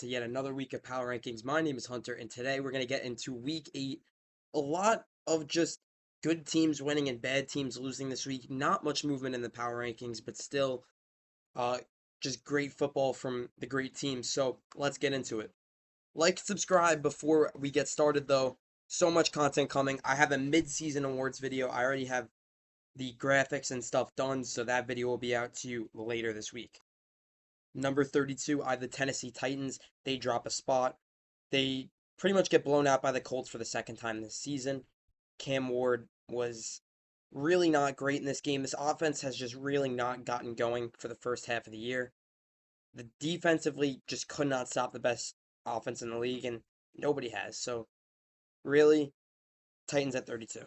to yet another week of Power Rankings. My name is Hunter, and today we're going to get into week 8. A lot of just good teams winning and bad teams losing this week. Not much movement in the Power Rankings, but still uh, just great football from the great teams. So let's get into it. Like, subscribe before we get started, though. So much content coming. I have a mid-season awards video. I already have the graphics and stuff done, so that video will be out to you later this week. Number 32, I have the Tennessee Titans. They drop a spot. They pretty much get blown out by the Colts for the second time this season. Cam Ward was really not great in this game. This offense has just really not gotten going for the first half of the year. The defensively just could not stop the best offense in the league, and nobody has. So, really, Titans at 32.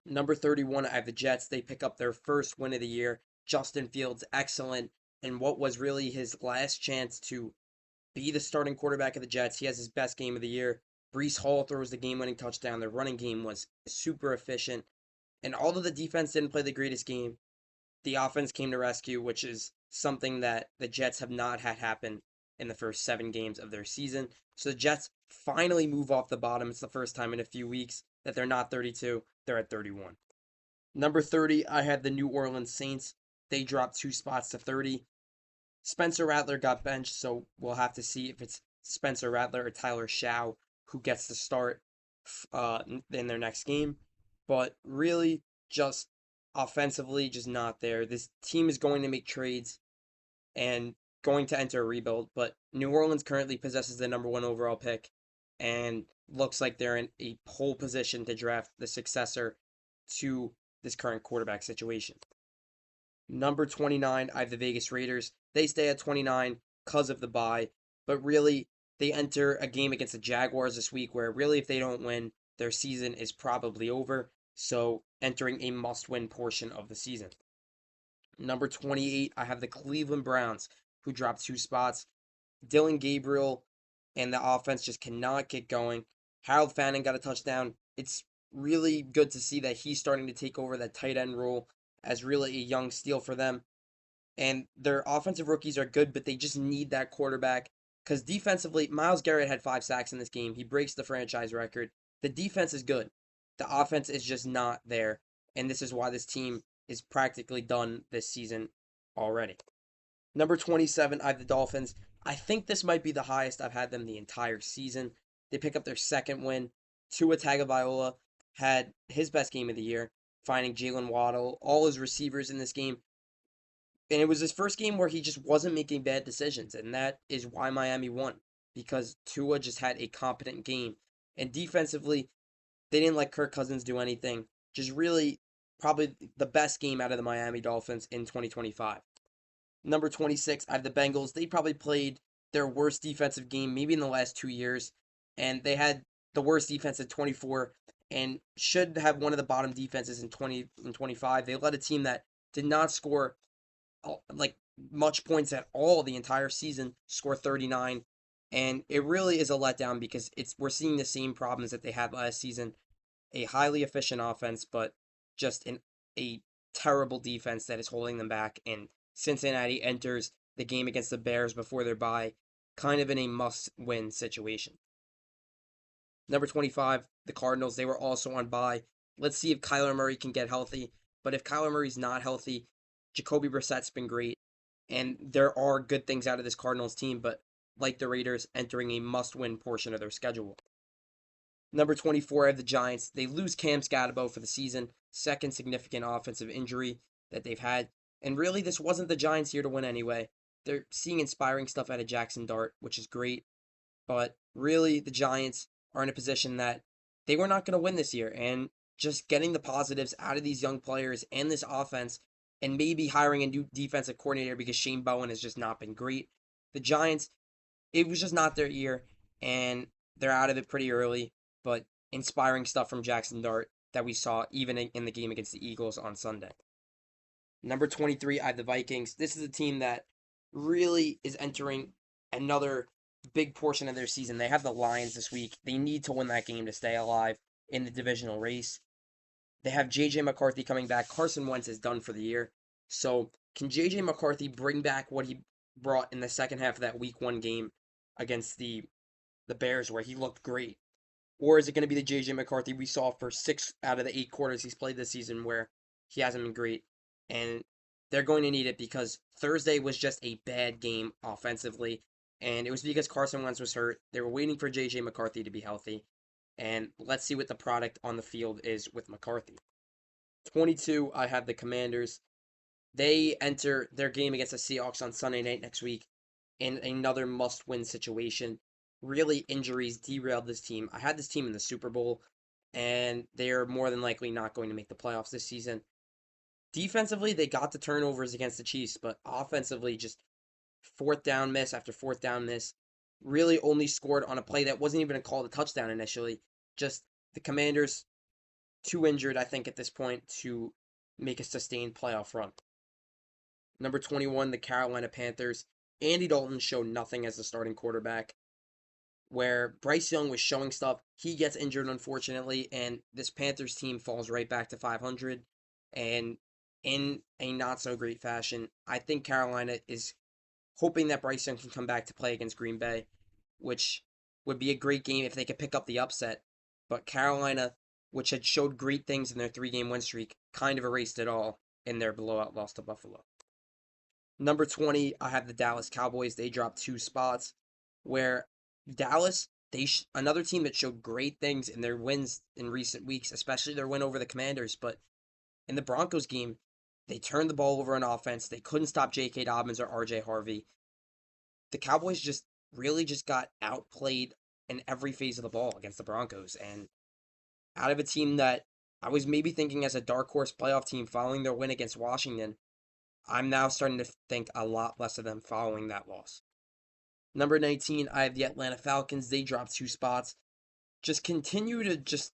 Number 31, I have the Jets. They pick up their first win of the year. Justin Fields, excellent. And what was really his last chance to be the starting quarterback of the Jets. He has his best game of the year. Breece Hall throws the game-winning touchdown. Their running game was super efficient. And although the defense didn't play the greatest game, the offense came to rescue, which is something that the Jets have not had happen in the first 7 games of their season. So the Jets finally move off the bottom. It's the first time in a few weeks that they're not 32. They're at 31. Number 30, I had the New Orleans Saints. They dropped 2 spots to 30. Spencer Rattler got benched, so we'll have to see if it's Spencer Rattler or Tyler Shaw who gets to start in their next game. But really, just offensively, just not there. This team is going to make trades and going to enter a rebuild, but New Orleans currently possesses the number 1 overall pick and looks like they're in a pole position to draft the successor to this current quarterback situation. Number 29, I have the Vegas Raiders. They stay at 29 because of the bye, but really, they enter a game against the Jaguars this week where really, if they don't win, their season is probably over. So, entering a must-win portion of the season. Number 28, I have the Cleveland Browns, who dropped 2 spots. Dylan Gabriel and the offense just cannot get going. Harold Fanning got a touchdown. It's really good to see that he's starting to take over that tight end role as really a young steal for them. And their offensive rookies are good, but they just need that quarterback. Because defensively, Myles Garrett had 5 sacks in this game. He breaks the franchise record. The defense is good. The offense is just not there. And this is why this team is practically done this season already. Number 27, I have the Dolphins. I think this might be the highest I've had them the entire season. They pick up their second win. Tua Tagovailoa had his best game of the year, finding Jalen Waddle, all his receivers in this game. And it was his first game where he just wasn't making bad decisions. And that is why Miami won. Because Tua just had a competent game. And defensively, they didn't let Kirk Cousins do anything. Just really probably the best game out of the Miami Dolphins in 2025. Number 26, I have the Bengals. They probably played their worst defensive game maybe in the last 2 years. And they had the worst defense at 24 and should have one of the bottom defenses in 20 and 25. They led a team that did not score like much points at all the entire season, score 39. And it really is a letdown because we're seeing the same problems that they had last season. A highly efficient offense, but just a terrible defense that is holding them back. And Cincinnati enters the game against the Bears before their bye, kind of in a must-win situation. Number 25, the Cardinals, they were also on bye. Let's see if Kyler Murray can get healthy. But if Kyler Murray's not healthy, Jacoby Brissett's been great. And there are good things out of this Cardinals team, but like the Raiders, entering a must-win portion of their schedule. Number 24, I have the Giants. They lose Cam Scatterbo for the season, second significant offensive injury that they've had. And really, this wasn't the Giants here to win anyway. They're seeing inspiring stuff out of Jackson Dart, which is great. But really, the Giants are in a position that they were not going to win this year. And just getting the positives out of these young players and this offense, and maybe hiring a new defensive coordinator because Shane Bowen has just not been great. The Giants, it was just not their year, and they're out of it pretty early. But inspiring stuff from Jackson Dart that we saw even in the game against the Eagles on Sunday. Number 23, I have the Vikings. This is a team that really is entering another big portion of their season. They have the Lions this week. They need to win that game to stay alive in the divisional race. They have J.J. McCarthy coming back. Carson Wentz is done for the year. So can J.J. McCarthy bring back what he brought in the second half of that Week 1 game against the Bears where he looked great? Or is it going to be the J.J. McCarthy we saw for 6 out of the 8 quarters he's played this season where he hasn't been great? And they're going to need it because Thursday was just a bad game offensively. And it was because Carson Wentz was hurt. They were waiting for J.J. McCarthy to be healthy. And let's see what the product on the field is with McCarthy. 22, I have the Commanders. They enter their game against the Seahawks on Sunday night next week in another must-win situation. Really, injuries derailed this team. I had this team in the Super Bowl, and they're more than likely not going to make the playoffs this season. Defensively, they got the turnovers against the Chiefs, but offensively, just fourth down miss after fourth down miss. Really only scored on a play that wasn't even called a touchdown initially. Just the Commanders too injured, I think, at this point to make a sustained playoff run. Number 21, the Carolina Panthers. Andy Dalton showed nothing as the starting quarterback. Where Bryce Young was showing stuff, he gets injured, unfortunately, and this Panthers team falls right back to 500. And in a not so great fashion, I think Carolina is hoping that Bryce Young can come back to play against Green Bay, which would be a great game if they could pick up the upset. But Carolina, which had showed great things in their 3-game win streak, kind of erased it all in their blowout loss to Buffalo. Number 20, I have the Dallas Cowboys. They dropped 2 spots. Where Dallas, another team that showed great things in their wins in recent weeks, especially their win over the Commanders. But in the Broncos game, they turned the ball over on offense. They couldn't stop J.K. Dobbins or R.J. Harvey. The Cowboys just really just got outplayed in every phase of the ball against the Broncos. And out of a team that I was maybe thinking as a dark horse playoff team following their win against Washington, I'm now starting to think a lot less of them following that loss. Number 19, I have the Atlanta Falcons. They dropped 2 spots. Just continue to just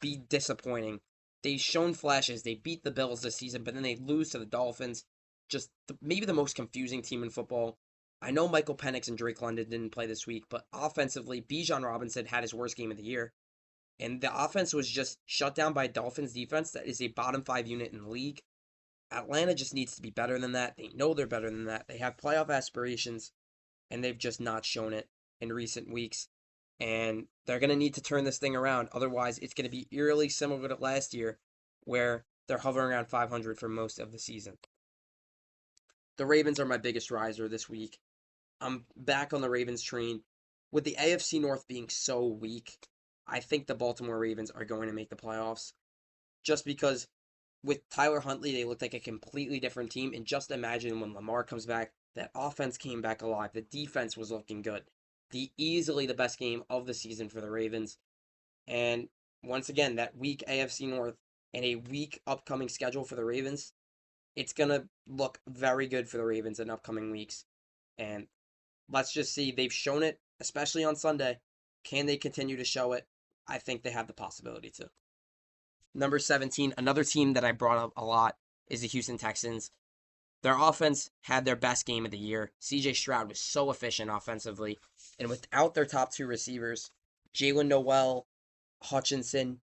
be disappointing. They've shown flashes. They beat the Bills this season, but then they lose to the Dolphins. Just maybe the most confusing team in football. I know Michael Penix and Drake London didn't play this week, but offensively, Bijan Robinson had his worst game of the year. And the offense was just shut down by a Dolphins defense that is a bottom 5 unit in the league. Atlanta just needs to be better than that. They know they're better than that. They have playoff aspirations, and they've just not shown it in recent weeks. And they're going to need to turn this thing around. Otherwise, it's going to be eerily similar to last year, where they're hovering around 500 for most of the season. The Ravens are my biggest riser this week. I'm back on the Ravens train. With the AFC North being so weak, I think the Baltimore Ravens are going to make the playoffs. Just because with Tyler Huntley, they looked like a completely different team. And just imagine when Lamar comes back, that offense came back alive. The defense was looking good. Easily the best game of the season for the Ravens. And once again, that weak AFC North and a weak upcoming schedule for the Ravens, it's going to look very good for the Ravens in upcoming weeks. And let's just see. They've shown it, especially on Sunday. Can they continue to show it? I think they have the possibility to. Number 17, another team that I brought up a lot is the Houston Texans. Their offense had their best game of the year. CJ Stroud was so efficient offensively. And without their top 2 receivers, Jalen Noel, Hutchinson,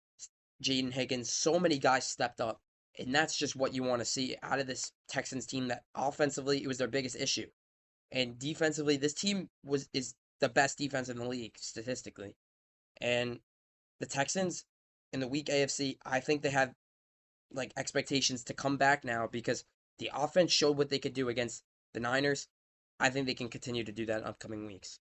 Jaden Higgins, so many guys stepped up. And that's just what you want to see out of this Texans team that offensively, it was their biggest issue. And defensively, this team is the best defense in the league, statistically. And the Texans in the weak AFC, I think they have like expectations to come back now because the offense showed what they could do against the Niners. I think they can continue to do that in upcoming weeks.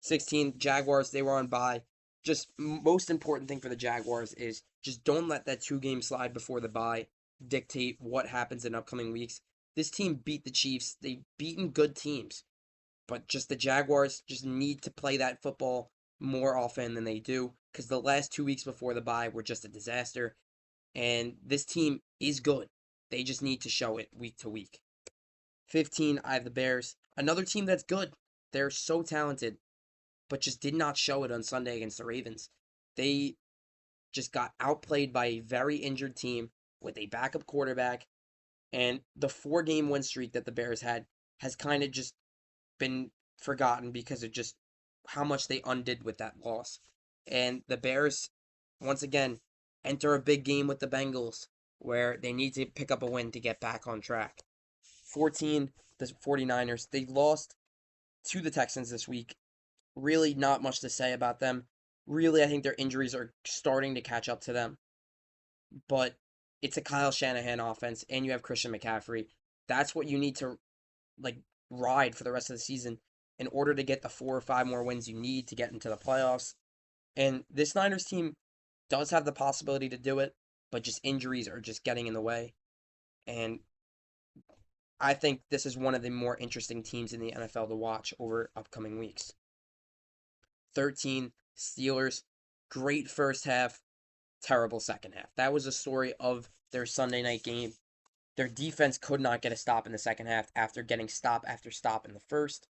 16, Jaguars, they were on bye. Just most important thing for the Jaguars is just don't let that 2-game slide before the bye dictate what happens in upcoming weeks. This team beat the Chiefs. They've beaten good teams. But just the Jaguars just need to play that football more often than they do because the last 2 weeks before the bye were just a disaster. And this team is good. They just need to show it week to week. 15, I have the Bears. Another team that's good. They're so talented, but just did not show it on Sunday against the Ravens. They just got outplayed by a very injured team with a backup quarterback. And the 4-game win streak that the Bears had has kind of just been forgotten because of just how much they undid with that loss. And the Bears, once again, enter a big game with the Bengals where they need to pick up a win to get back on track. 14, the 49ers, they lost to the Texans this week. Really, not much to say about them. Really, I think their injuries are starting to catch up to them. But it's a Kyle Shanahan offense, and you have Christian McCaffrey. That's what you need to like ride for the rest of the season in order to get the 4 or 5 more wins you need to get into the playoffs. And this Niners team does have the possibility to do it, but just injuries are just getting in the way. And I think this is one of the more interesting teams in the NFL to watch over upcoming weeks. 13, Steelers, great first half, terrible second half. That was a story of their Sunday night game. Their defense could not get a stop in the second half after getting stop after stop in the first.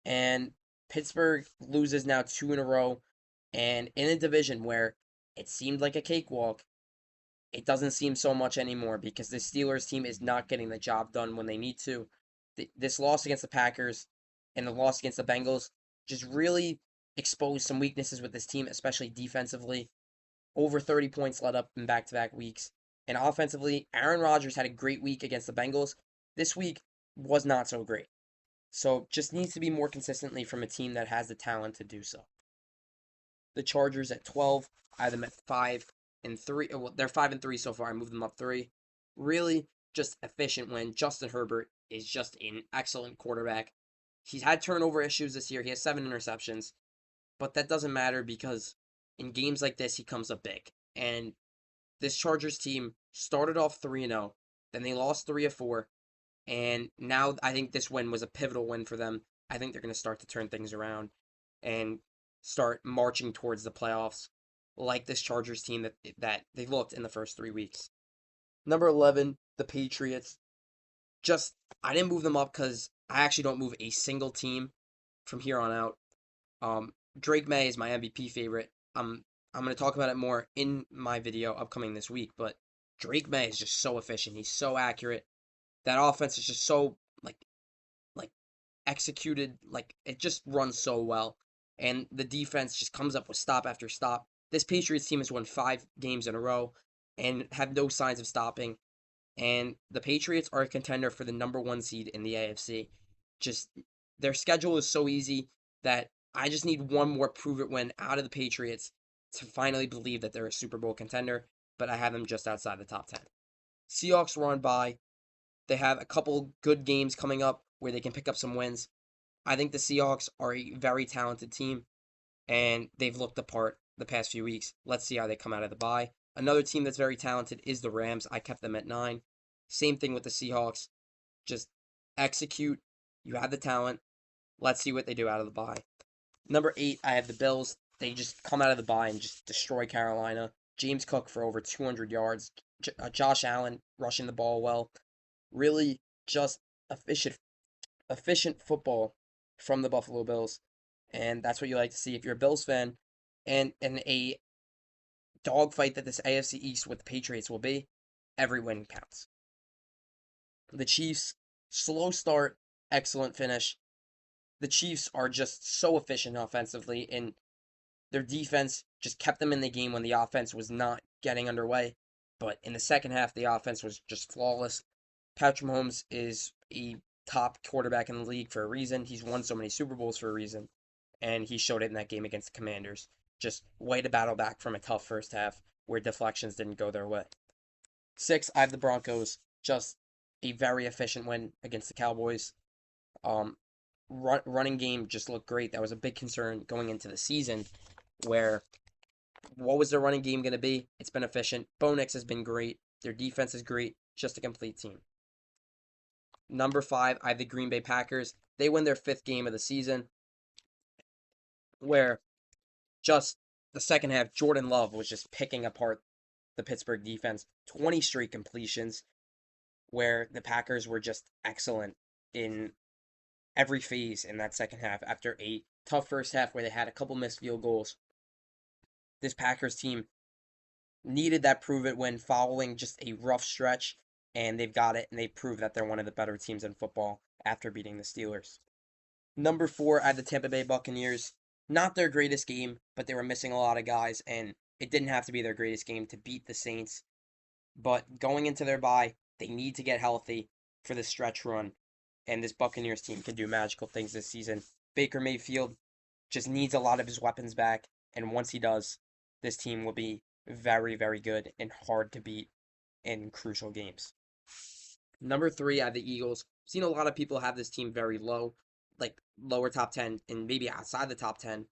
And Pittsburgh loses now 2 in a row. And in a division where it seemed like a cakewalk, it doesn't seem so much anymore because the Steelers team is not getting the job done when they need to. This loss against the Packers and the loss against the Bengals just really exposed some weaknesses with this team, especially defensively. Over 30 points let up in back to back weeks. And offensively, Aaron Rodgers had a great week against the Bengals. This week was not so great. So just needs to be more consistently from a team that has the talent to do so. The Chargers at 12, I have them at 5-3. Well, they're 5-3 so far. I moved them up 3. Really just efficient win. Justin Herbert is just an excellent quarterback. He's had turnover issues this year. He has 7 interceptions, but that doesn't matter because in games like this, he comes up big. And this Chargers team started off 3-0, then they lost 3 of 4, and now I think this win was a pivotal win for them. I think they're going to start to turn things around and start marching towards the playoffs like this Chargers team that they looked in the first 3 weeks. Number 11, the Patriots. Just I didn't move them up because I actually don't move a single team from here on out. Drake May is my MVP favorite. I'm going to talk about it more in my video upcoming this week, but Drake May is just so efficient. He's so accurate. That offense is just so like executed, like it just runs so well. And the defense just comes up with stop after stop. This Patriots team has won 5 games in a row and have no signs of stopping. And the Patriots are a contender for the number 1 seed in the AFC. Just their schedule is so easy that I just need one more prove it win out of the Patriots to finally believe that they're a Super Bowl contender, but I have them just outside the top 10. Seahawks run by. They have a couple good games coming up where they can pick up some wins. I think the Seahawks are a very talented team, and they've looked the part the past few weeks. Let's see how they come out of the bye. Another team that's very talented is the Rams. I kept them at 9. Same thing with the Seahawks. Just execute. You have the talent. Let's see what they do out of the bye. Number 8, I have the Bills. They just come out of the bye and just destroy Carolina. James Cook for over 200 yards. Josh Allen rushing the ball well. Really just efficient football from the Buffalo Bills. And that's what you like to see if you're a Bills fan. And in a dogfight that this AFC East with the Patriots will be, every win counts. The Chiefs, slow start, excellent finish. The Chiefs are just so efficient offensively, and their defense just kept them in the game when the offense was not getting underway. But in the second half, the offense was just flawless. Patrick Mahomes is a top quarterback in the league for a reason. He's won so many Super Bowls for a reason. And he showed it in that game against the Commanders. Just way to battle back from a tough first half where deflections didn't go their way. 6, I have the Broncos. Just a very efficient win against the Cowboys. Running game just looked great. That was a big concern going into the season where what was their running game going to be? It's been efficient. Bo Nix has been great. Their defense is great. Just a complete team. Number 5, I have the Green Bay Packers. They win their 5th game of the season where just the second half, Jordan Love was just picking apart the Pittsburgh defense. 20 straight completions where the Packers were just excellent in every phase in that second half after a tough first half where they had a couple missed field goals. This Packers team needed that prove it win following just a rough stretch, and they've got it, and they proved that they're one of the better teams in football after beating the Steelers. Number 4, I had the Tampa Bay Buccaneers. Not their greatest game, but they were missing a lot of guys, and it didn't have to be their greatest game to beat the Saints. But going into their bye, they need to get healthy for the stretch run, and this Buccaneers team can do magical things this season. Baker Mayfield just needs a lot of his weapons back. And once he does, this team will be very, very good and hard to beat in crucial games. Number three, I have the Eagles. Seen a lot of people have this team very low, like lower top 10 and maybe outside the top 10.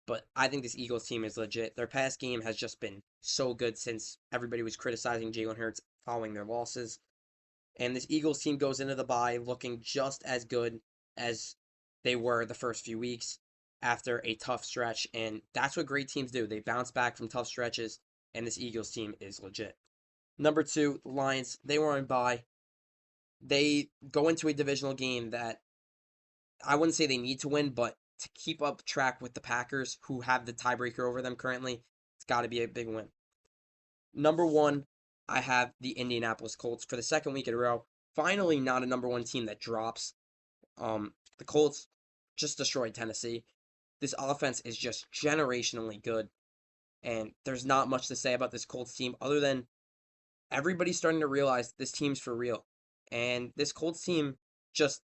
But I think this Eagles team is legit. Their past game has just been so good since everybody was criticizing Jalen Hurts following their losses. And this Eagles team goes into the bye looking just as good as they were the first few weeks after a tough stretch. And that's what great teams do. They bounce back from tough stretches, and this Eagles team is legit. Number two, the Lions. They were on bye. They go into a divisional game that I wouldn't say they need to win, but to keep up track with the Packers, who have the tiebreaker over them currently, it's got to be a big win. Number one, I have the Indianapolis Colts for the second week in a row. Finally, not a number one team that drops. The Colts just destroyed Tennessee. This offense is just generationally good, and there's not much to say about this Colts team other than everybody's starting to realize this team's for real. And this Colts team just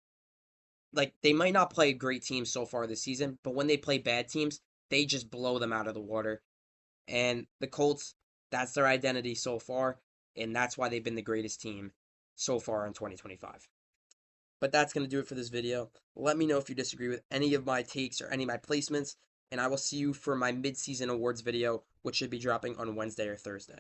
like they might not play great teams so far this season, but when they play bad teams, they just blow them out of the water. And the Colts, that's their identity so far, and that's why they've been the greatest team so far in 2025. But that's going to do it for this video. Let me know if you disagree with any of my takes or any of my placements, and I will see you for my mid-season awards video, which should be dropping on Wednesday or Thursday.